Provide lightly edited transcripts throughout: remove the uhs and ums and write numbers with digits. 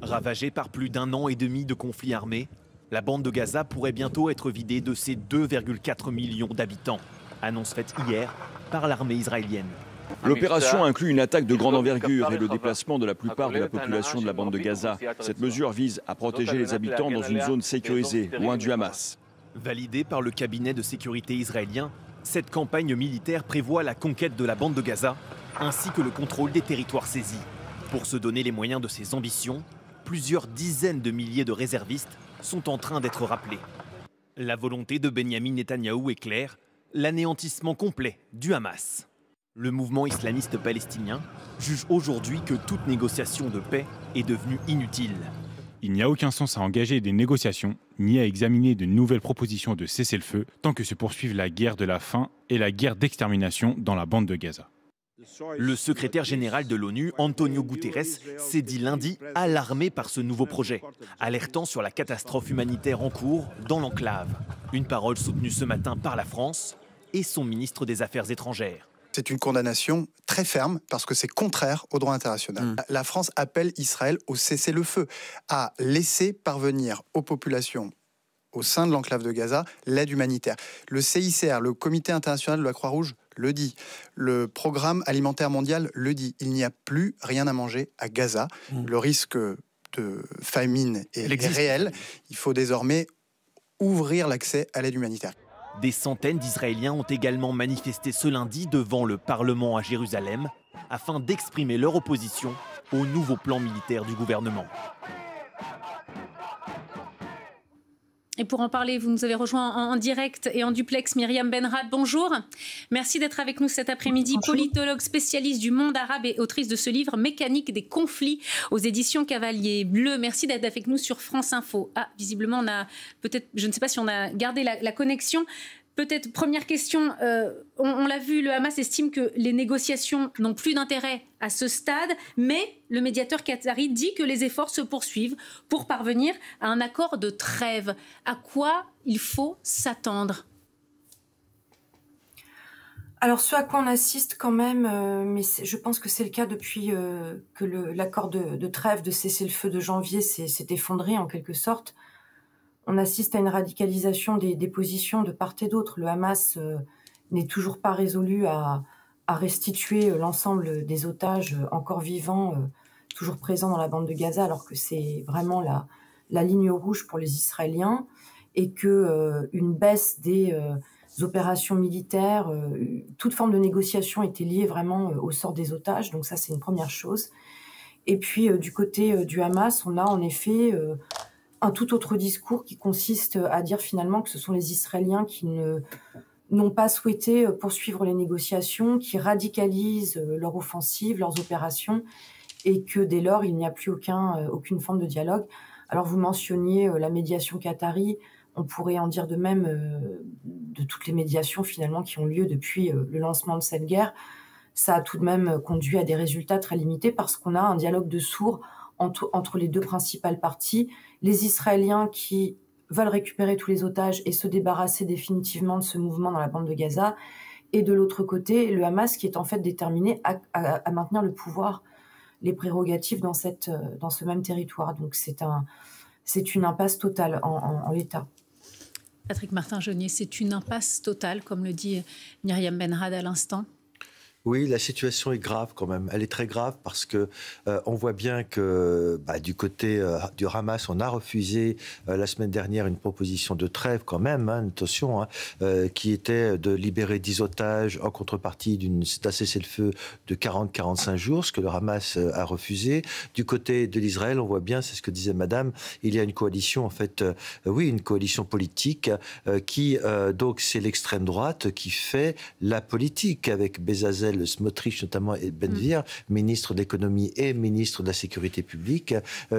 Ravagée par plus d'un an et demi de conflit armé, la bande de Gaza pourrait bientôt être vidée de ses 2,4 millions d'habitants, annonce faite hier par l'armée israélienne. L'opération inclut une attaque de grande envergure et le déplacement de la plupart de la population de la bande de Gaza. Cette mesure vise à protéger les habitants dans une zone sécurisée, loin du Hamas. Validée par le cabinet de sécurité israélien, cette campagne militaire prévoit la conquête de la bande de Gaza, ainsi que le contrôle des territoires saisis. Pour se donner les moyens de ses ambitions, plusieurs dizaines de milliers de réservistes sont en train d'être rappelés. La volonté de Benyamin Netanyahou est claire, l'anéantissement complet du Hamas. Le mouvement islamiste palestinien juge aujourd'hui que toute négociation de paix est devenue inutile. Il n'y a aucun sens à engager des négociations, ni à examiner de nouvelles propositions de cessez-le-feu, tant que se poursuivent la guerre de la faim et la guerre d'extermination dans la bande de Gaza. Le secrétaire général de l'ONU, Antonio Guterres, s'est dit lundi alarmé par ce nouveau projet, alertant sur la catastrophe humanitaire en cours dans l'enclave. Une parole soutenue ce matin par la France et son ministre des Affaires étrangères. C'est une condamnation très ferme parce que c'est contraire au droit international. La France appelle Israël au cessez-le-feu, à laisser parvenir aux populations au sein de l'enclave de Gaza l'aide humanitaire. Le CICR, le Comité international de la Croix-Rouge, le dit. Le Programme alimentaire mondial le dit. Il n'y a plus rien à manger à Gaza. Le risque de famine est réel. Il faut désormais ouvrir l'accès à l'aide humanitaire. Des centaines d'Israéliens ont également manifesté ce lundi devant le Parlement à Jérusalem afin d'exprimer leur opposition au nouveau plan militaire du gouvernement. Et pour en parler, vous nous avez rejoint en direct et en duplex, Myriam Benrad. Bonjour. Merci d'être avec nous cet après-midi. Politologue, spécialiste du monde arabe et autrice de ce livre Mécanique des conflits aux éditions Cavalier Bleu. Merci d'être avec nous sur France Info. Ah, visiblement, on a peut-être, je ne sais pas si on a gardé la connexion. Peut-être, première question, on l'a vu, le Hamas estime que les négociations n'ont plus d'intérêt à ce stade, mais le médiateur qatari dit que les efforts se poursuivent pour parvenir à un accord de trêve. À quoi il faut s'attendre ? Alors, ce à quoi on assiste quand même, mais je pense que c'est le cas depuis que l'accord de trêve, de cessez-le-feu de janvier s'est effondré en quelque sorte. On assiste à une radicalisation des positions de part et d'autre. Le Hamas n'est toujours pas résolu à restituer l'ensemble des otages encore vivants, toujours présents dans la bande de Gaza, alors que c'est vraiment la ligne rouge pour les Israéliens, et que une baisse des opérations militaires, toute forme de négociation était liée vraiment au sort des otages. Donc ça, c'est une première chose. Et puis, du côté du Hamas, on a en effet un tout autre discours qui consiste à dire finalement que ce sont les Israéliens qui n'ont pas souhaité poursuivre les négociations, qui radicalisent leur offensive, leurs opérations, et que dès lors, il n'y a plus aucune forme de dialogue. Alors vous mentionniez la médiation qatari, on pourrait en dire de même de toutes les médiations finalement qui ont lieu depuis le lancement de cette guerre. Ça a tout de même conduit à des résultats très limités parce qu'on a un dialogue de sourds entre les deux principales parties, les Israéliens qui veulent récupérer tous les otages et se débarrasser définitivement de ce mouvement dans la bande de Gaza, et de l'autre côté, le Hamas qui est en fait déterminé à maintenir le pouvoir, les prérogatives dans ce même territoire. Donc c'est une impasse totale en l'état. Patrick Martin-Jeunier, c'est une impasse totale, comme le dit Myriam Benrad à l'instant. Oui, la situation est grave quand même. Elle est très grave parce que on voit bien que du côté du Hamas, on a refusé la semaine dernière une proposition de trêve quand même, attention, qui était de libérer 10 otages en contrepartie d'un cessez-le-feu de 40-45 jours, ce que le Hamas a refusé. Du côté de l'Israël, on voit bien, c'est ce que disait Madame, il y a une coalition en fait, une coalition politique qui donc c'est l'extrême droite qui fait la politique avec Bezalel, Smotrich notamment et Ben Gvir, ministre de l'économie et ministre de la sécurité publique,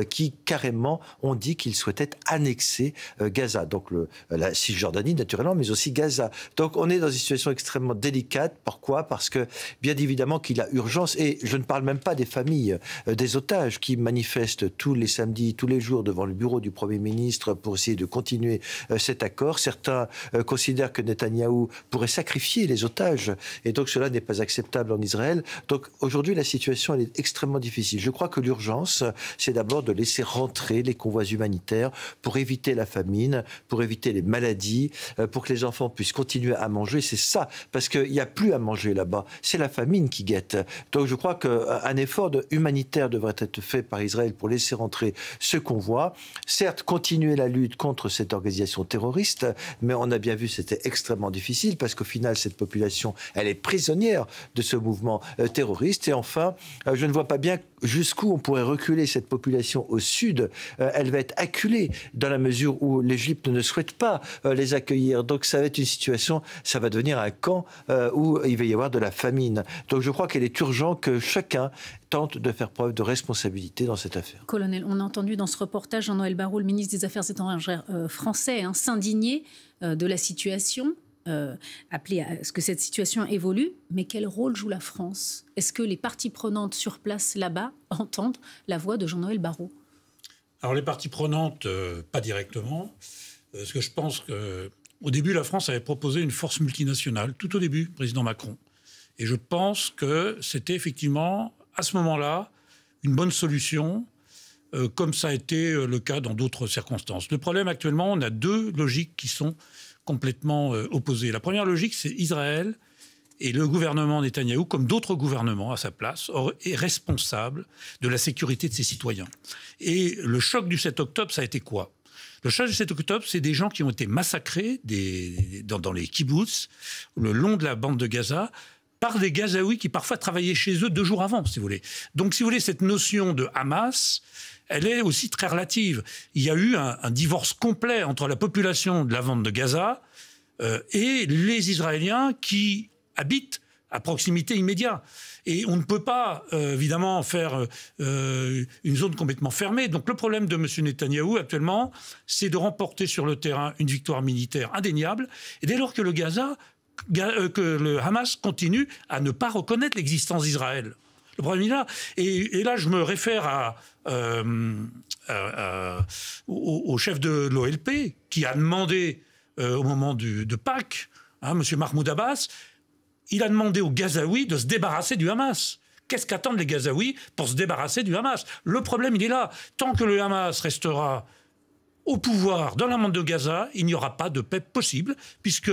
qui carrément ont dit qu'ils souhaitaient annexer Gaza, donc la Cisjordanie naturellement, mais aussi Gaza. Donc on est dans une situation extrêmement délicate. Pourquoi ? Parce que bien évidemment qu'il y a urgence, et je ne parle même pas des familles des otages qui manifestent tous les samedis, tous les jours devant le bureau du Premier ministre pour essayer de continuer cet accord. Certains considèrent que Netanyahou pourrait sacrifier les otages, et donc cela n'est pas acceptable. acceptable en Israël. Donc aujourd'hui, la situation elle est extrêmement difficile. Je crois que l'urgence, c'est d'abord de laisser rentrer les convois humanitaires pour éviter la famine, pour éviter les maladies, pour que les enfants puissent continuer à manger. C'est ça, parce qu'il n'y a plus à manger là-bas. C'est la famine qui guette. Donc je crois qu'un effort humanitaire devrait être fait par Israël pour laisser rentrer ce convoi. Certes, continuer la lutte contre cette organisation terroriste, mais on a bien vu c'était extrêmement difficile parce qu'au final, cette population, elle est prisonnière de ce mouvement terroriste. Et enfin, je ne vois pas bien jusqu'où on pourrait reculer cette population au sud. Elle va être acculée dans la mesure où l'Égypte ne souhaite pas les accueillir. Donc ça va être une situation, ça va devenir un camp où il va y avoir de la famine. Donc je crois qu'il est urgent que chacun tente de faire preuve de responsabilité dans cette affaire. Colonel, on a entendu dans ce reportage Jean-Noël Barrot, le ministre des Affaires étrangères français, s'indigner de la situation, appeler à ce que cette situation évolue. Mais quel rôle joue la France? Est-ce que les parties prenantes sur place là-bas entendent la voix de Jean-Noël Barrot? Alors les parties prenantes, pas directement. Parce que je pense qu'au début, la France avait proposé une force multinationale, tout au début, président Macron. Et je pense que c'était effectivement, à ce moment-là, une bonne solution, comme ça a été le cas dans d'autres circonstances. Le problème actuellement, on a deux logiques qui sont complètement opposées. La première logique, c'est Israël et le gouvernement Netanyahou, comme d'autres gouvernements à sa place, est responsable de la sécurité de ses citoyens. Et le choc du 7 octobre, ça a été quoi? Le choc du 7 octobre, c'est des gens qui ont été massacrés dans les kibboutz, le long de la bande de Gaza, par des Gazaouis qui parfois travaillaient chez eux 2 jours avant, si vous voulez. Donc, si vous voulez, cette notion de Hamas, elle est aussi très relative. Il y a eu un divorce complet entre la population de la bande de Gaza et les Israéliens qui habitent à proximité immédiate. Et on ne peut pas, évidemment, faire une zone complètement fermée. Donc le problème de M. Netanyahou, actuellement, c'est de remporter sur le terrain une victoire militaire indéniable. Et dès lors que le Hamas continue à ne pas reconnaître l'existence d'Israël. Le problème est là. Et là, je me réfère au chef de l'OLP, qui a demandé, au moment de Pâques, M. Mahmoud Abbas, il a demandé aux Gazaouis de se débarrasser du Hamas. Qu'est-ce qu'attendent les Gazaouis pour se débarrasser du Hamas? Le problème, il est là. Tant que le Hamas restera au pouvoir dans la bande de Gaza, il n'y aura pas de paix possible, puisque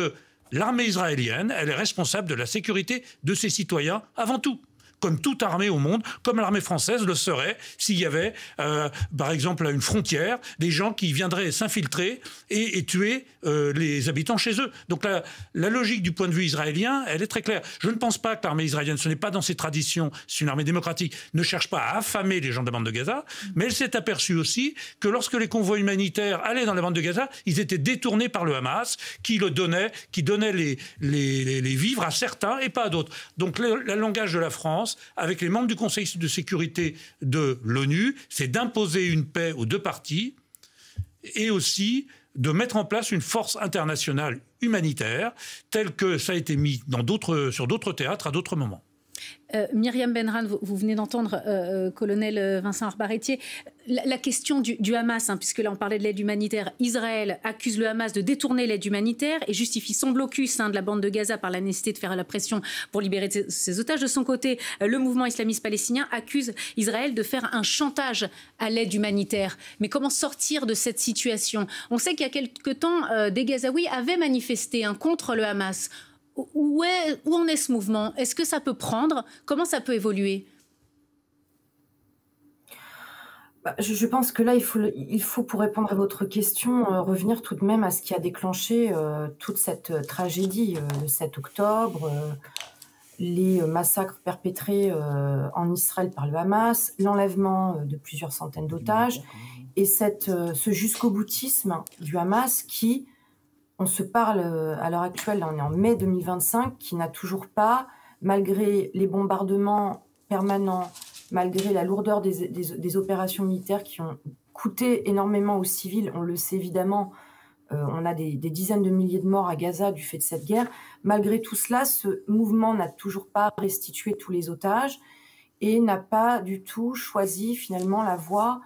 l'armée israélienne, elle est responsable de la sécurité de ses citoyens avant tout. Comme toute armée au monde, comme l'armée française le serait s'il y avait, par exemple, à une frontière, des gens qui viendraient s'infiltrer et tuer les habitants chez eux. Donc la logique du point de vue israélien, elle est très claire. Je ne pense pas que l'armée israélienne, ce n'est pas dans ses traditions, c'est une armée démocratique, ne cherche pas à affamer les gens de la bande de Gaza, mais elle s'est aperçue aussi que lorsque les convois humanitaires allaient dans la bande de Gaza, ils étaient détournés par le Hamas, qui donnait les vivres à certains et pas à d'autres. Donc le langage de la France, avec les membres du Conseil de sécurité de l'ONU, c'est d'imposer une paix aux deux parties et aussi de mettre en place une force internationale humanitaire, telle que ça a été mis sur d'autres théâtres à d'autres moments. Myriam Benrad, vous venez d'entendre colonel Vincent Arbaretier, la question du Hamas, puisque là on parlait de l'aide humanitaire. Israël accuse le Hamas de détourner l'aide humanitaire et justifie son blocus de la bande de Gaza par la nécessité de faire la pression pour libérer ses otages. De son côté, le mouvement islamiste palestinien accuse Israël de faire un chantage à l'aide humanitaire. Mais comment sortir de cette situation? On sait qu'il y a quelque temps, des Gazaouis avaient manifesté contre le Hamas. Où en est ce mouvement? Est-ce que ça peut prendre? Comment ça peut évoluer? Je pense que là, il faut, pour répondre à votre question, revenir tout de même à ce qui a déclenché toute cette tragédie, le 7 octobre, les massacres perpétrés en Israël par le Hamas, l'enlèvement de plusieurs centaines d'otages, et ce jusqu'au-boutisme du Hamas qui... On se parle à l'heure actuelle, là on est en mai 2025, qui n'a toujours pas, malgré les bombardements permanents, malgré la lourdeur des opérations militaires qui ont coûté énormément aux civils, on le sait évidemment, on a des dizaines de milliers de morts à Gaza du fait de cette guerre. Malgré tout cela, ce mouvement n'a toujours pas restitué tous les otages et n'a pas du tout choisi finalement la voie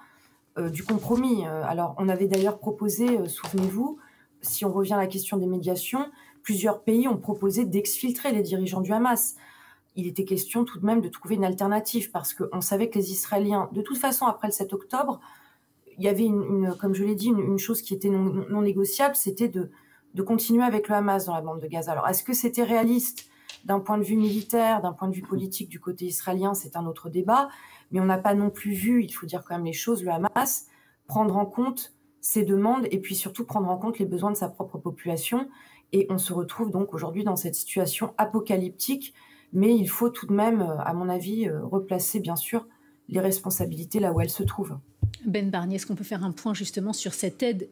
du compromis. Alors on avait d'ailleurs proposé, souvenez-vous, si on revient à la question des médiations, plusieurs pays ont proposé d'exfiltrer les dirigeants du Hamas. il était question tout de même de trouver une alternative, parce qu'on savait que les Israéliens, de toute façon, après le 7 octobre, il y avait, comme je l'ai dit, une chose qui était non négociable, c'était de continuer avec le Hamas dans la bande de Gaza. Alors, est-ce que c'était réaliste d'un point de vue militaire, d'un point de vue politique du côté israélien? C'est un autre débat, mais on n'a pas non plus vu, il faut dire quand même les choses, le Hamas prendre en compte ses demandes et puis surtout prendre en compte les besoins de sa propre population. Et on se retrouve donc aujourd'hui dans cette situation apocalyptique, mais il faut tout de même, à mon avis, replacer bien sûr les responsabilités là où elles se trouvent. Ben Barnier, est-ce qu'on peut faire un point justement sur cette aide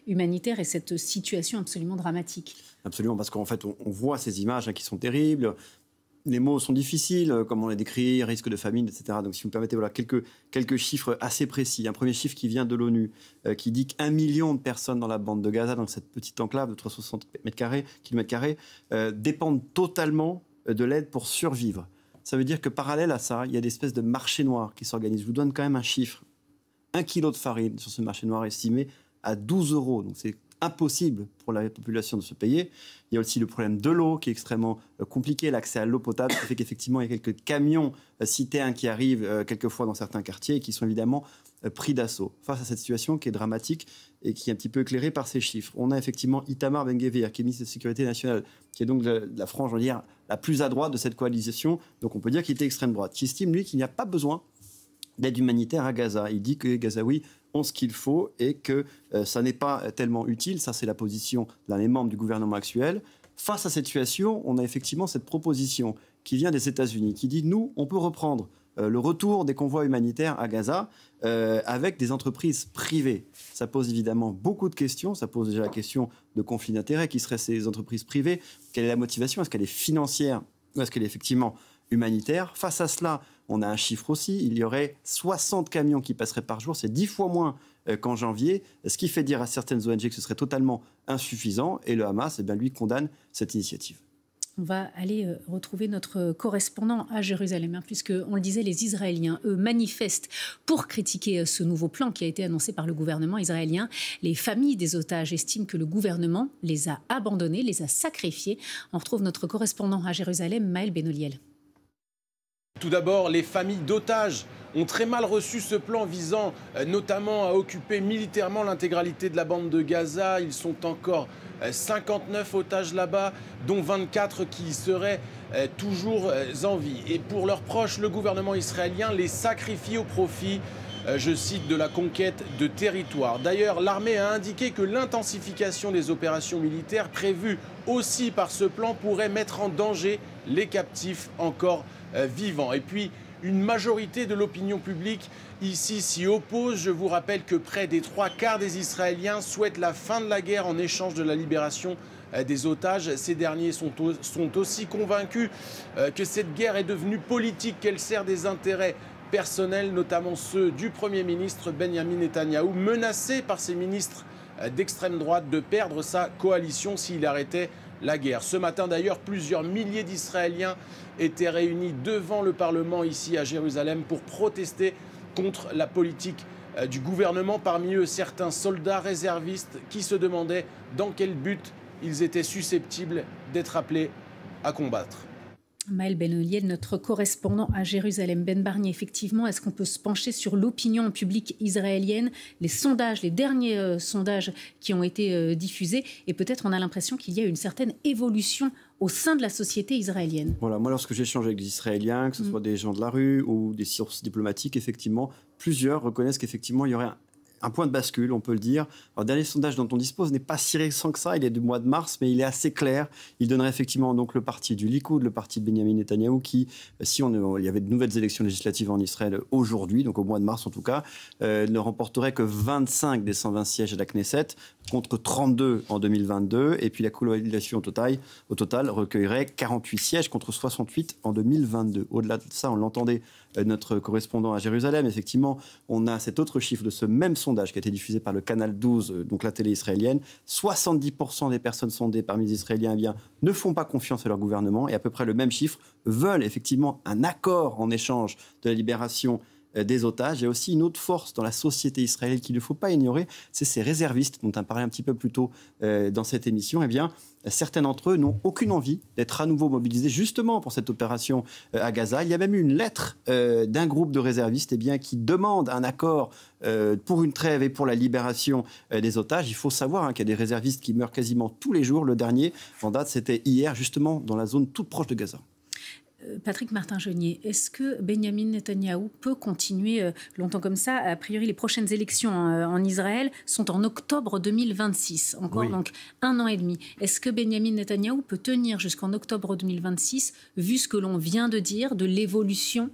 humanitaire et cette situation absolument dramatique? Absolument, parce qu'en fait, on voit ces images qui sont terribles. Les mots sont difficiles, comme on l'a décrit, risque de famine, etc. Donc, si vous me permettez, voilà, quelques chiffres assez précis. Un premier chiffre qui vient de l'ONU, qui dit qu'1 million de personnes dans la bande de Gaza, dans cette petite enclave de 360 km², dépendent totalement de l'aide pour survivre. Ça veut dire que parallèle à ça, il y a des espèces de marchés noirs qui s'organisent. Je vous donne quand même un chiffre. 1 kilo de farine sur ce marché noir estimé à 12 €. Donc c'est impossible pour la population de se payer. Il y a aussi le problème de l'eau qui est extrêmement compliqué, l'accès à l'eau potable, qui fait qu'effectivement il y a quelques camions citernes qui arrivent quelquefois dans certains quartiers et qui sont évidemment pris d'assaut. Face à cette situation qui est dramatique et qui est un petit peu éclairée par ces chiffres, on a effectivement Itamar Ben-Gvir, qui est ministre de la Sécurité nationale, qui est donc la frange, on va dire, la plus à droite de cette coalition, donc on peut dire qu'il était extrême droite, qui estime, lui, qu'il n'y a pas besoin d'aide humanitaire à Gaza. Il dit que les Gazaouis ont ce qu'il faut et que ça n'est pas tellement utile. Ça, c'est la position d'un des membres du gouvernement actuel. Face à cette situation, on a effectivement cette proposition qui vient des États-Unis, qui dit, nous, on peut reprendre le retour des convois humanitaires à Gaza avec des entreprises privées. Ça pose évidemment beaucoup de questions. Ça pose déjà la question de conflit d'intérêts. Qui seraient ces entreprises privées? Quelle est la motivation? Est-ce qu'elle est financière ou est-ce qu'elle est effectivement humanitaire? Face à cela, on a un chiffre aussi, il y aurait 60 camions qui passeraient par jour, c'est 10 fois moins qu'en janvier, ce qui fait dire à certaines ONG que ce serait totalement insuffisant, et le Hamas, lui, condamne cette initiative. On va aller retrouver notre correspondant à Jérusalem, puisque, on le disait, les Israéliens, eux, manifestent pour critiquer ce nouveau plan qui a été annoncé par le gouvernement israélien. Les familles des otages estiment que le gouvernement les a abandonnés, les a sacrifiés. On retrouve notre correspondant à Jérusalem, Maël Benoliel. Tout d'abord, les familles d'otages ont très mal reçu ce plan visant notamment à occuper militairement l'intégralité de la bande de Gaza. Ils sont encore 59 otages là-bas, dont 24 qui seraient toujours en vie. Et pour leurs proches, le gouvernement israélien les sacrifie au profit, je cite, de la conquête de territoire. D'ailleurs, l'armée a indiqué que l'intensification des opérations militaires prévues aussi par ce plan pourrait mettre en danger les captifs encore vivants. Et puis, une majorité de l'opinion publique ici s'y oppose. Je vous rappelle que près des 3/4 des Israéliens souhaitent la fin de la guerre en échange de la libération des otages. Ces derniers sont aussi convaincus que cette guerre est devenue politique, qu'elle sert des intérêts personnels, notamment ceux du Premier ministre Benjamin Netanyahou, menacé par ses ministres d'extrême droite de perdre sa coalition s'il arrêtait la guerre. Ce matin d'ailleurs, plusieurs milliers d'Israéliens étaient réunis devant le Parlement ici à Jérusalem pour protester contre la politique du gouvernement. Parmi eux, certains soldats réservistes qui se demandaient dans quel but ils étaient susceptibles d'être appelés à combattre. Maël Benoliel, notre correspondant à Jérusalem. Ben Barnier, effectivement, est-ce qu'on peut se pencher sur l'opinion publique israélienne, les sondages, les derniers sondages qui ont été diffusés, et peut-être on a l'impression qu'il y a une certaine évolution au sein de la société israélienne? Voilà, moi, lorsque j'échange avec des Israéliens, que ce soit des gens de la rue ou des sources diplomatiques, effectivement, plusieurs reconnaissent qu'effectivement, il y aurait un point de bascule, on peut le dire. Alors, le dernier sondage dont on dispose n'est pas si récent que ça, il est du mois de mars, mais il est assez clair. Il donnerait effectivement donc le parti du Likoud, le parti de Benjamin Netanyahou, qui, si il y avait de nouvelles élections législatives en Israël aujourd'hui, donc au mois de mars en tout cas, ne remporterait que 25 des 120 sièges à la Knesset, contre 32 en 2022, et puis la coalition au total recueillerait 48 sièges contre 68 en 2022. Au-delà de ça, on l'entendait, notre correspondant à Jérusalem, effectivement, on a cet autre chiffre de ce même sondage qui a été diffusé par le Canal 12, donc la télé israélienne. 70% des personnes sondées parmi les Israéliens ne font pas confiance à leur gouvernement, et à peu près le même chiffre veulent effectivement un accord en échange de la libération des otages. Il y a aussi une autre force dans la société israélienne qu'il ne faut pas ignorer, c'est ces réservistes dont on parlait un petit peu plus tôt dans cette émission. Eh bien, certains d'entre eux n'ont aucune envie d'être à nouveau mobilisés justement pour cette opération à Gaza. Il y a même eu une lettre d'un groupe de réservistes qui demande un accord pour une trêve et pour la libération des otages. Il faut savoir qu'il y a des réservistes qui meurent quasiment tous les jours. Le dernier en date, c'était hier, justement, dans la zone toute proche de Gaza. Patrick Martin-Jeunier, est-ce que Benyamin Netanyahou peut continuer longtemps comme ça? A priori, les prochaines élections en Israël sont en octobre 2026, encore donc 1 an et demi. Est-ce que Benyamin Netanyahou peut tenir jusqu'en octobre 2026, vu ce que l'on vient de dire, de l'évolution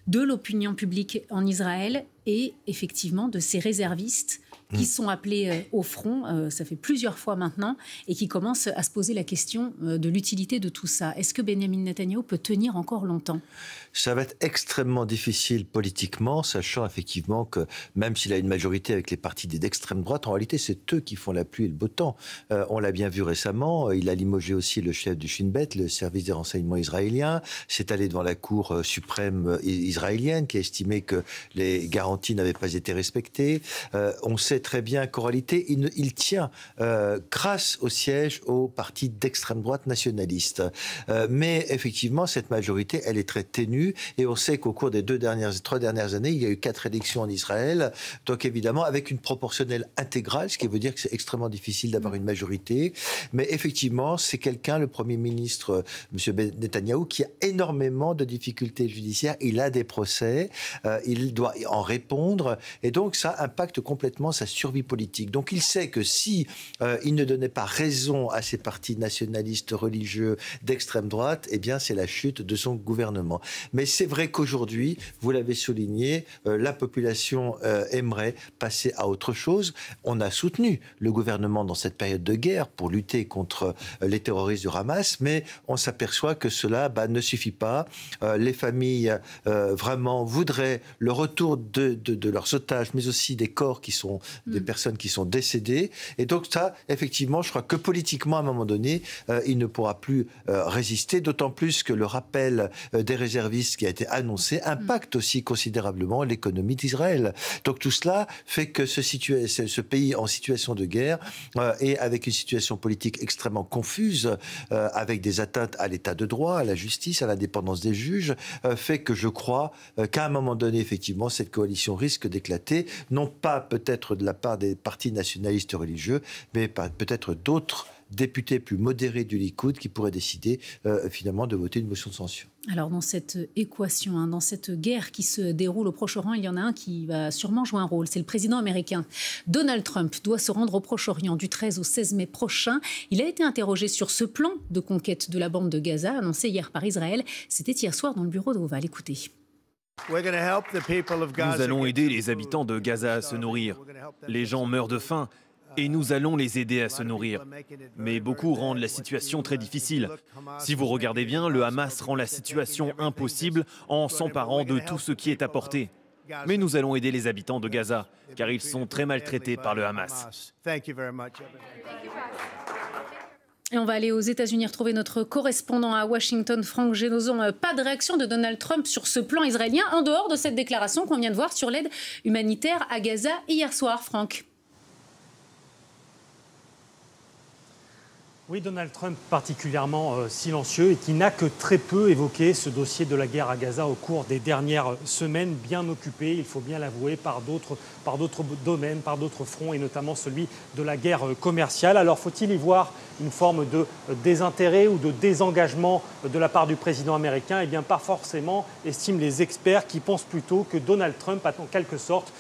de l'opinion publique en Israël et effectivement de ces réservistes qui sont appelés au front, ça fait plusieurs fois maintenant, et qui commencent à se poser la question de l'utilité de tout ça. Est-ce que Benyamin Netanyahou peut tenir encore longtemps? Ça va être extrêmement difficile politiquement, sachant effectivement que même s'il a une majorité avec les partis d'extrême droite, en réalité c'est eux qui font la pluie et le beau temps. On l'a bien vu récemment, il a limogé aussi le chef du Shin Bet, le service des renseignements israélien, s'est allé devant la Cour suprême israélienne qui a estimé que les garanties n'avaient pas été respectées. On sait très bien qu'en réalité, il tient grâce au siège au parti d'extrême droite nationaliste. Mais effectivement, cette majorité, elle est très ténue et on sait qu'au cours des 3 dernières années, il y a eu 4 élections en Israël. Donc évidemment, avec une proportionnelle intégrale, ce qui veut dire que c'est extrêmement difficile d'avoir une majorité. Mais effectivement, c'est quelqu'un, le Premier ministre, M. Netanyahou, qui a énormément de difficultés judiciaires. Il a des procès, il doit en répondre et donc ça impacte complètement sa survie politique. Donc il sait que si il ne donnait pas raison à ces partis nationalistes religieux d'extrême droite, eh bien c'est la chute de son gouvernement. Mais c'est vrai qu'aujourd'hui, vous l'avez souligné, la population aimerait passer à autre chose. On a soutenu le gouvernement dans cette période de guerre pour lutter contre les terroristes du Hamas, mais on s'aperçoit que cela ne suffit pas. Les familles vraiment voudraient le retour de leurs otages, mais aussi des corps qui sont des personnes qui sont décédées. Et donc ça, effectivement, je crois que politiquement, à un moment donné, il ne pourra plus résister, d'autant plus que le rappel des réservistes qui a été annoncé impacte aussi considérablement l'économie d'Israël. Donc tout cela fait que ce pays en situation de guerre et avec une situation politique extrêmement confuse, avec des atteintes à l'état de droit, à la justice, à l'indépendance des juges, fait que je crois qu'à un moment donné, effectivement, cette coalition risque d'éclater, non pas peut-être de la part des partis nationalistes religieux, mais peut-être d'autres députés plus modérés du Likoud qui pourraient décider finalement de voter une motion de censure. Alors dans cette équation, dans cette guerre qui se déroule au Proche-Orient, il y en a un qui va sûrement jouer un rôle, c'est le président américain. Donald Trump doit se rendre au Proche-Orient du 13 au 16 mai prochain. Il a été interrogé sur ce plan de conquête de la bande de Gaza, annoncé hier par Israël. C'était hier soir dans le bureau d'Oval. Écoutez. Nous allons aider les habitants de Gaza à se nourrir. Les gens meurent de faim et nous allons les aider à se nourrir. Mais beaucoup rendent la situation très difficile. Si vous regardez bien, le Hamas rend la situation impossible en s'emparant de tout ce qui est à portée. Mais nous allons aider les habitants de Gaza, car ils sont très maltraités par le Hamas. Et on va aller aux États-Unis retrouver notre correspondant à Washington, Franck Génoson. Pas de réaction de Donald Trump sur ce plan israélien, en dehors de cette déclaration qu'on vient de voir sur l'aide humanitaire à Gaza hier soir, Franck. Oui, Donald Trump particulièrement silencieux et qui n'a que très peu évoqué ce dossier de la guerre à Gaza au cours des dernières semaines, bien occupé, il faut bien l'avouer, par d'autres domaines, par d'autres fronts et notamment celui de la guerre commerciale. Alors faut-il y voir une forme de désintérêt ou de désengagement de la part du président américain? Eh bien pas forcément, estiment les experts qui pensent plutôt que Donald Trump a en quelque sorte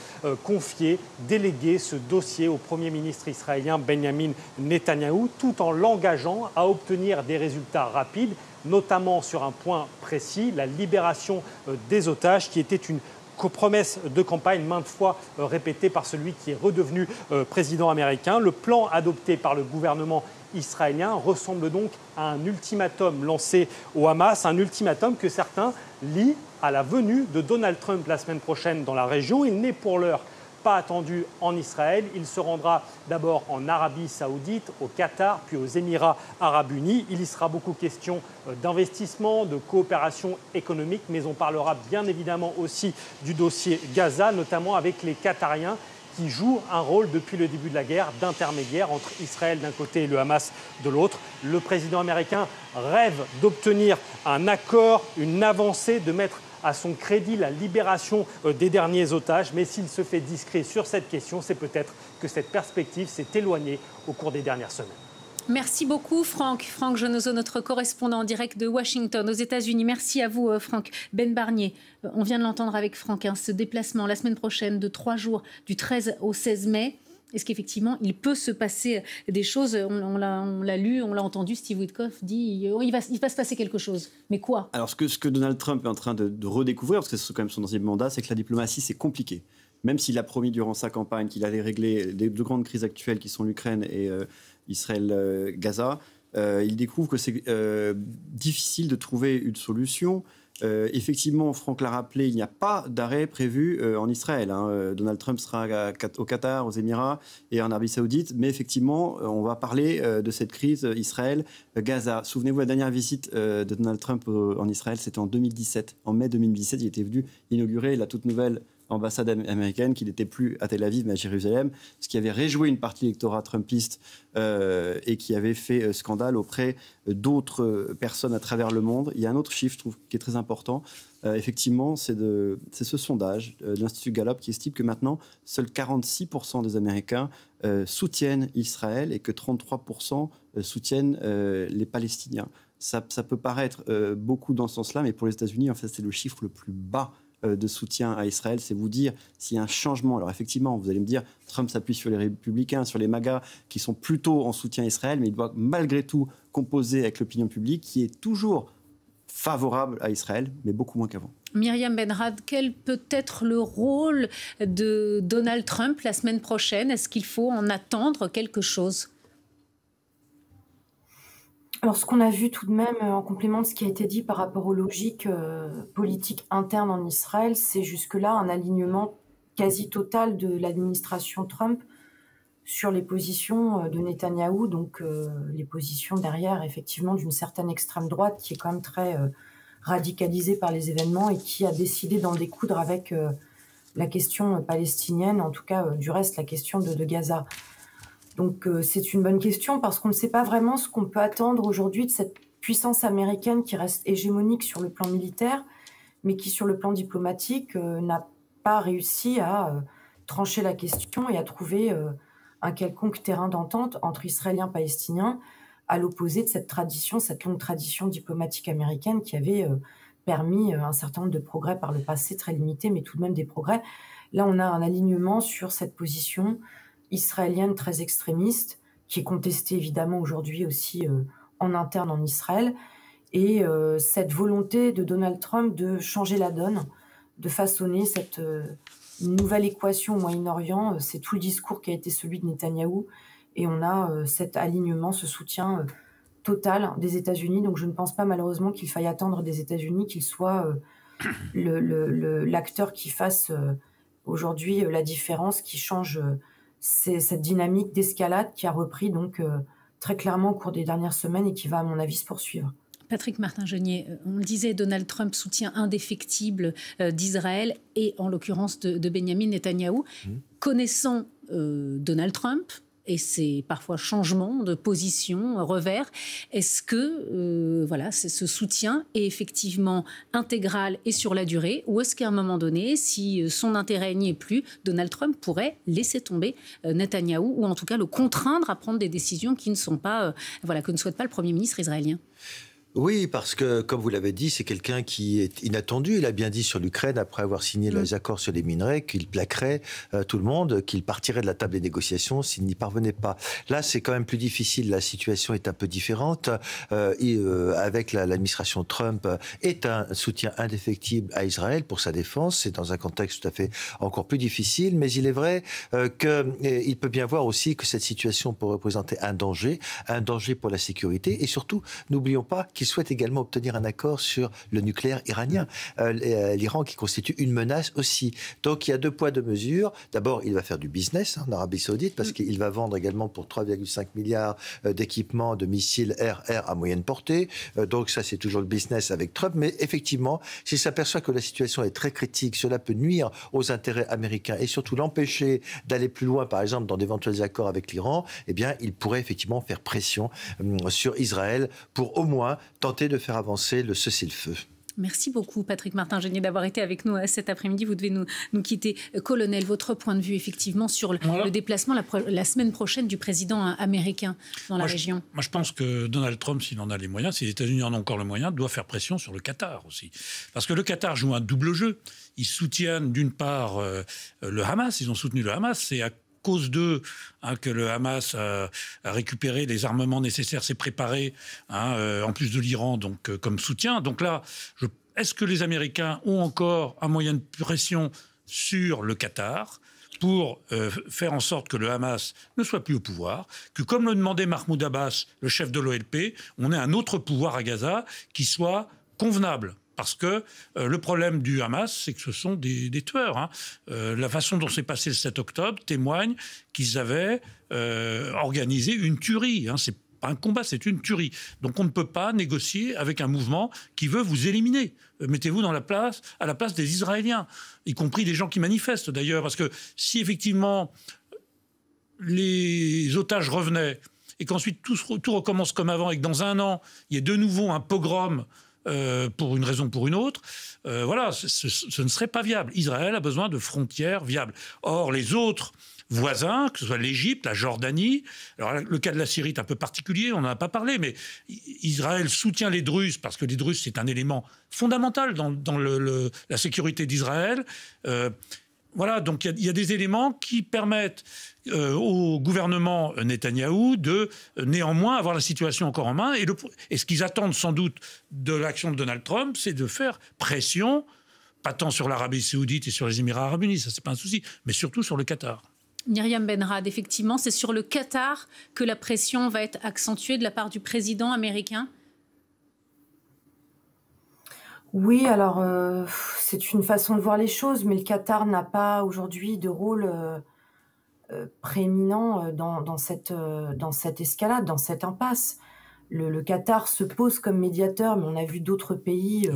confié, délégué ce dossier au Premier ministre israélien Benyamin Netanyahou, tout en l'engageant à obtenir des résultats rapides, notamment sur un point précis, la libération des otages, qui était une promesse de campagne maintes fois répétée par celui qui est redevenu président américain. Le plan adopté par le gouvernement israélien ressemble donc à un ultimatum lancé au Hamas, un ultimatum que certains lient à la venue de Donald Trump la semaine prochaine dans la région. Il n'est pour l'heure pas attendu en Israël. Il se rendra d'abord en Arabie Saoudite, au Qatar, puis aux Émirats Arabes Unis. Il y sera beaucoup question d'investissement, de coopération économique, mais on parlera bien évidemment aussi du dossier Gaza, notamment avec les Qatariens qui jouent un rôle depuis le début de la guerre d'intermédiaire entre Israël d'un côté et le Hamas de l'autre. Le président américain rêve d'obtenir un accord, une avancée, de mettre à son crédit la libération des derniers otages. Mais s'il se fait discret sur cette question, c'est peut-être que cette perspective s'est éloignée au cours des dernières semaines. Merci beaucoup, Franck. Franck Jonozo, notre correspondant en direct de Washington, aux États-Unis. Merci à vous, Franck. Ben Barnier, on vient de l'entendre avec Franck, ce déplacement la semaine prochaine de 3 jours, du 13 au 16 mai. Est-ce qu'effectivement, il peut se passer des choses? On l'a lu, on l'a entendu, Steve Witkoff dit il va se passer quelque chose. Mais quoi? Alors, ce que Donald Trump est en train de redécouvrir, parce que c'est quand même son deuxième mandat, c'est que la diplomatie, c'est compliqué. Même s'il a promis durant sa campagne qu'il allait régler les deux grandes crises actuelles qui sont l'Ukraine et Israël-Gaza, il découvre que c'est difficile de trouver une solution. Effectivement, Franck l'a rappelé, il n'y a pas d'arrêt prévu en Israël. Donald Trump sera au Qatar, aux Émirats et en Arabie Saoudite. Mais effectivement, on va parler de cette crise Israël-Gaza. Souvenez-vous, la dernière visite de Donald Trump en Israël, c'était en 2017. En mai 2017, il était venu inaugurer la toute nouvelle ambassade américaine, qui n'était plus à Tel Aviv mais à Jérusalem, ce qui avait réjoui une partie de l'électorat trumpiste et qui avait fait scandale auprès d'autres personnes à travers le monde. Il y a un autre chiffre, je trouve, qui est très important. Effectivement, c'est ce sondage de l'Institut Gallup qui estime que maintenant, seuls 46% des Américains soutiennent Israël et que 33% soutiennent les Palestiniens. Ça peut paraître beaucoup dans ce sens-là, mais pour les États-Unis, en fait, c'est le chiffre le plus bas de soutien à Israël. C'est vous dire s'il y a un changement. Alors effectivement, vous allez me dire, Trump s'appuie sur les républicains, sur les MAGA, qui sont plutôt en soutien à Israël, mais il doit malgré tout composer avec l'opinion publique, qui est toujours favorable à Israël, mais beaucoup moins qu'avant. Myriam Benrad, quel peut être le rôle de Donald Trump la semaine prochaine? Est-ce qu'il faut en attendre quelque chose? Alors, ce qu'on a vu tout de même, en complément de ce qui a été dit par rapport aux logiques politiques internes en Israël, c'est jusque-là un alignement quasi total de l'administration Trump sur les positions de Netanyahou, donc les positions derrière, effectivement, d'une certaine extrême droite qui est quand même très radicalisée par les événements et qui a décidé d'en découdre avec la question palestinienne, en tout cas, du reste, la question de Gaza. Donc c'est une bonne question parce qu'on ne sait pas vraiment ce qu'on peut attendre aujourd'hui de cette puissance américaine qui reste hégémonique sur le plan militaire, mais qui sur le plan diplomatique n'a pas réussi à trancher la question et à trouver un quelconque terrain d'entente entre Israéliens et Palestiniens, à l'opposé de cette tradition, cette longue tradition diplomatique américaine qui avait permis un certain nombre de progrès par le passé, très limités, mais tout de même des progrès. Là, on a un alignement sur cette position israélienne très extrémiste, qui est contestée évidemment aujourd'hui aussi en interne en Israël, et cette volonté de Donald Trump de changer la donne, de façonner cette nouvelle équation au Moyen-Orient. C'est tout le discours qui a été celui de Netanyahou, et on a cet alignement, ce soutien total des États-Unis. Donc je ne pense pas malheureusement qu'il faille attendre des États-Unis qu'ils soient l'acteur qui fasse aujourd'hui la différence, qui change c'est cette dynamique d'escalade qui a repris donc très clairement au cours des dernières semaines et qui va, à mon avis, se poursuivre. Patrick Martin-Genier, on le disait, Donald Trump soutient indéfectible d'Israël et en l'occurrence de Benjamin Netanyahou. Connaissant Donald Trump et ses parfois changements de position, revers, est-ce que ce soutien est effectivement intégral et sur la durée, ou est-ce qu'à un moment donné, si son intérêt n'y est plus, Donald Trump pourrait laisser tomber Netanyahou, ou en tout cas le contraindre à prendre des décisions qui ne sont pas, que ne souhaite pas le Premier ministre israélien? Oui, parce que, comme vous l'avez dit, c'est quelqu'un qui est inattendu. Il a bien dit sur l'Ukraine, après avoir signé les accords sur les minerais, qu'il plaquerait tout le monde, qu'il partirait de la table des négociations s'il n'y parvenait pas. Là, c'est quand même plus difficile. La situation est un peu différente. Avec l'administration Trump, est un soutien indéfectible à Israël pour sa défense. C'est dans un contexte tout à fait encore plus difficile. Mais il est vrai qu'il peut bien voir aussi que cette situation peut représenter un danger pour la sécurité. Et surtout, n'oublions pas qu'il souhaite également obtenir un accord sur le nucléaire iranien. L'Iran qui constitue une menace aussi. Donc il y a 2 poids 2 mesures. D'abord, il va faire du business en Arabie Saoudite parce qu'il va vendre également pour 3,5 milliards d'équipements de missiles air-air à moyenne portée. Donc ça, c'est toujours le business avec Trump. Mais effectivement, s'il s'aperçoit que la situation est très critique, cela peut nuire aux intérêts américains et surtout l'empêcher d'aller plus loin, par exemple, dans d'éventuels accords avec l'Iran, eh bien, il pourrait effectivement faire pression sur Israël pour au moins tenter de faire avancer le cessez-le-feu. Merci beaucoup, Patrick Martin-Genier, d'avoir été avec nous cet après-midi. Vous devez nous quitter. Colonel, votre point de vue, effectivement, sur le déplacement la semaine prochaine du président américain dans la région. Moi, je pense que Donald Trump, s'il en a les moyens, si les États-Unis en ont encore le moyen, doit faire pression sur le Qatar aussi. Parce que le Qatar joue un double jeu. Ils soutiennent, d'une part, le Hamas. Ils ont soutenu le Hamas. C'est à cause d'eux que le Hamas a récupéré les armements nécessaires, s'est préparé, en plus de l'Iran, donc comme soutien. Donc là, est-ce que les Américains ont encore un moyen de pression sur le Qatar pour faire en sorte que le Hamas ne soit plus au pouvoir, que comme le demandait Mahmoud Abbas, le chef de l'OLP, on ait un autre pouvoir à Gaza qui soit convenable? Parce que le problème du Hamas, c'est que ce sont des tueurs. La façon dont s'est passé le 7 octobre témoigne qu'ils avaient organisé une tuerie. C'est pas un combat, c'est une tuerie. Donc on ne peut pas négocier avec un mouvement qui veut vous éliminer. Mettez-vous à la place des Israéliens, y compris des gens qui manifestent d'ailleurs. Parce que si effectivement les otages revenaient et qu'ensuite tout recommence comme avant et que dans un an, il y ait de nouveau un pogrom pour une raison ou pour une autre, ce ne serait pas viable. Israël a besoin de frontières viables. Or, les autres voisins, que ce soit l'Égypte, la Jordanie, alors le cas de la Syrie est un peu particulier, on n'en a pas parlé, mais Israël soutient les Druzes, parce que les Druzes, c'est un élément fondamental dans la sécurité d'Israël. Donc il y a des éléments qui permettent au gouvernement Netanyahou de néanmoins avoir la situation encore en main. Et ce qu'ils attendent sans doute de l'action de Donald Trump, c'est de faire pression, pas tant sur l'Arabie Saoudite et sur les Émirats Arabes Unis, ça c'est pas un souci, mais surtout sur le Qatar. Myriam Benrad, effectivement, c'est sur le Qatar que la pression va être accentuée de la part du président américain. Oui, alors c'est une façon de voir les choses, mais le Qatar n'a pas aujourd'hui de rôle prééminent dans cette escalade, dans cette impasse. Le Qatar se pose comme médiateur, mais on a vu d'autres pays,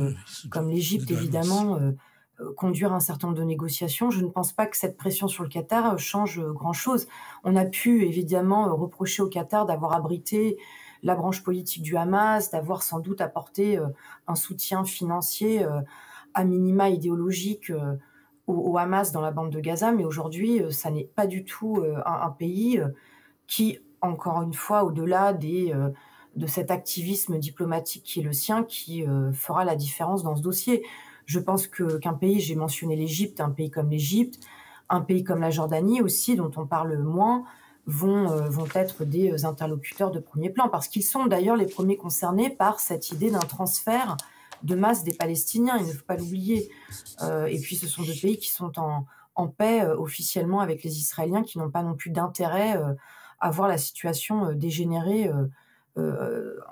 comme l'Égypte évidemment, conduire un certain nombre de négociations. Je ne pense pas que cette pression sur le Qatar change grand-chose. On a pu évidemment reprocher au Qatar d'avoir abrité la branche politique du Hamas, d'avoir sans doute apporté un soutien financier à minima idéologique au Hamas dans la bande de Gaza, mais aujourd'hui, ça n'est pas du tout un pays qui, encore une fois, au-delà de cet activisme diplomatique qui est le sien, qui fera la différence dans ce dossier. Je pense qu'un pays, j'ai mentionné l'Égypte, un pays comme l'Égypte, un pays comme la Jordanie aussi, dont on parle moins, vont être des interlocuteurs de premier plan, parce qu'ils sont d'ailleurs les premiers concernés par cette idée d'un transfert de masse des Palestiniens, il ne faut pas l'oublier. Et puis ce sont deux pays qui sont en paix officiellement avec les Israéliens, qui n'ont pas non plus d'intérêt à voir la situation dégénérer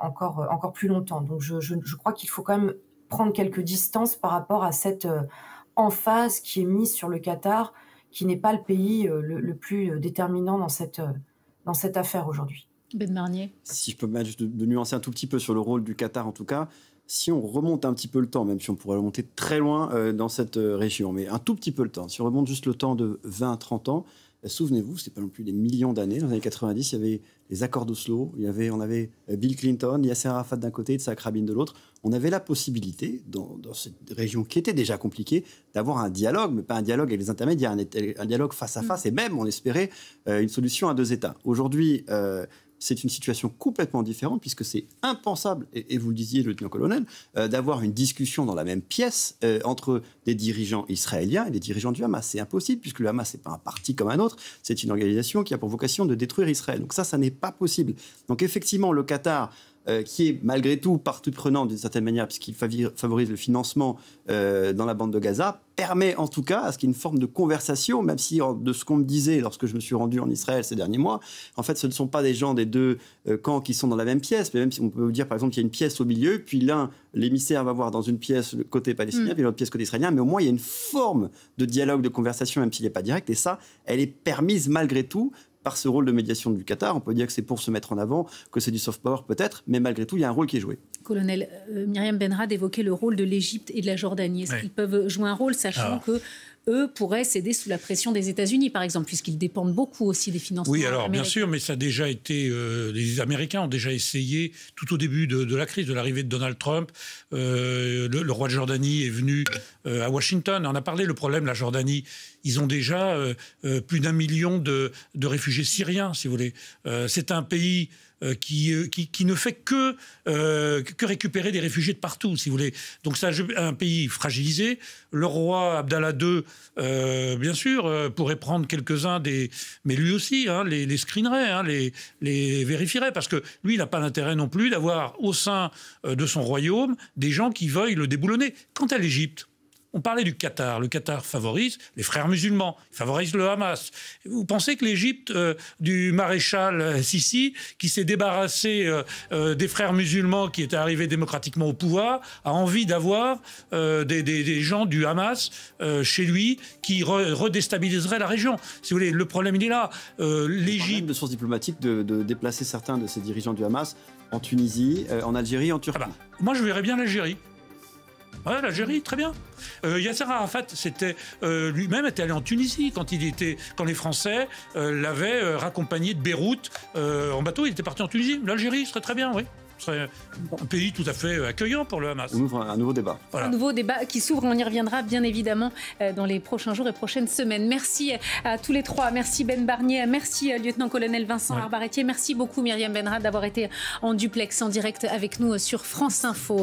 encore plus longtemps. Donc je crois qu'il faut quand même prendre quelques distances par rapport à cette emphase qui est mise sur le Qatar, qui n'est pas le pays le plus déterminant dans cette affaire aujourd'hui. Ben Marnier. Si je peux me permettre juste de nuancer un tout petit peu sur le rôle du Qatar en tout cas, si on remonte un petit peu le temps, même si on pourrait remonter très loin dans cette région, mais un tout petit peu le temps, si on remonte juste le temps de 20-30 ans, souvenez-vous, ce n'est pas non plus des millions d'années, dans les années 90, il y avait les accords d'Oslo, on avait Bill Clinton, Yasser Arafat d'un côté, Yitzhak Rabin de l'autre. On avait la possibilité, dans cette région qui était déjà compliquée, d'avoir un dialogue, mais pas un dialogue avec les intermédiaires, un dialogue face à face, et même, on espérait, une solution à deux États. Aujourd'hui, c'est une situation complètement différente, puisque c'est impensable, et vous le disiez, lieutenant-colonel, d'avoir une discussion dans la même pièce entre des dirigeants israéliens et des dirigeants du Hamas. C'est impossible, puisque le Hamas, n'est pas un parti comme un autre, c'est une organisation qui a pour vocation de détruire Israël. Donc ça n'est pas possible. Donc effectivement, le Qatar qui est malgré tout partie prenante d'une certaine manière, puisqu'il favorise le financement dans la bande de Gaza, permet en tout cas à ce qu'il y ait une forme de conversation, même si de ce qu'on me disait lorsque je me suis rendu en Israël ces derniers mois, en fait ce ne sont pas des gens des deux camps qui sont dans la même pièce, mais même si on peut vous dire par exemple qu'il y a une pièce au milieu, puis l'émissaire va voir dans une pièce le côté palestinien, puis l'autre pièce côté israélien, mais au moins il y a une forme de dialogue, de conversation, même s'il n'est pas direct, et ça, elle est permise malgré tout par ce rôle de médiation du Qatar. On peut dire que c'est pour se mettre en avant, que c'est du soft power peut-être, mais malgré tout, il y a un rôle qui est joué. Colonel, Myriam Benrad évoquait le rôle de l'Égypte et de la Jordanie. Est-ce qu'ils peuvent jouer un rôle, sachant que eux pourraient céder sous la pression des États-Unis, par exemple, puisqu'ils dépendent beaucoup aussi des financements américains. Bien sûr, mais ça a déjà été... les Américains ont déjà essayé, tout au début de la crise, de l'arrivée de Donald Trump, le roi de Jordanie est venu à Washington. On a parlé, le problème, la Jordanie, ils ont déjà plus d'1 million de réfugiés syriens, si vous voulez. C'est un pays... qui ne fait que récupérer des réfugiés de partout, si vous voulez. Donc c'est un pays fragilisé. Le roi Abdallah II, bien sûr, pourrait prendre quelques-uns mais lui aussi, les screenerait, les vérifierait, parce que lui, il n'a pas l'intérêt non plus d'avoir au sein de son royaume des gens qui veuillent le déboulonner. Quant à l'Égypte, on parlait du Qatar. Le Qatar favorise les frères musulmans, favorise le Hamas. Vous pensez que l'Égypte du maréchal Sissi, qui s'est débarrassé des frères musulmans qui étaient arrivés démocratiquement au pouvoir, a envie d'avoir des gens du Hamas chez lui qui redéstabiliseraient la région? Si vous voulez, le problème, il est là. L'Égypte, de sources diplomatiques, de déplacer certains de ces dirigeants du Hamas en Tunisie, en Algérie, en Turquie. Moi, je verrais bien l'Algérie. Ouais, l'Algérie, très bien. Yasser Arafat, lui-même était allé en Tunisie quand les Français l'avaient raccompagné de Beyrouth en bateau. Il était parti en Tunisie. L'Algérie serait très bien, oui. Ce serait un pays tout à fait accueillant pour le Hamas. On ouvre un nouveau débat. Voilà. Un nouveau débat qui s'ouvre, on y reviendra bien évidemment dans les prochains jours et prochaines semaines. Merci à tous les trois. Merci Ben Barnier, merci lieutenant-colonel Vincent Arbaretier. Merci beaucoup Myriam Benrad d'avoir été en duplex, en direct avec nous sur France Info.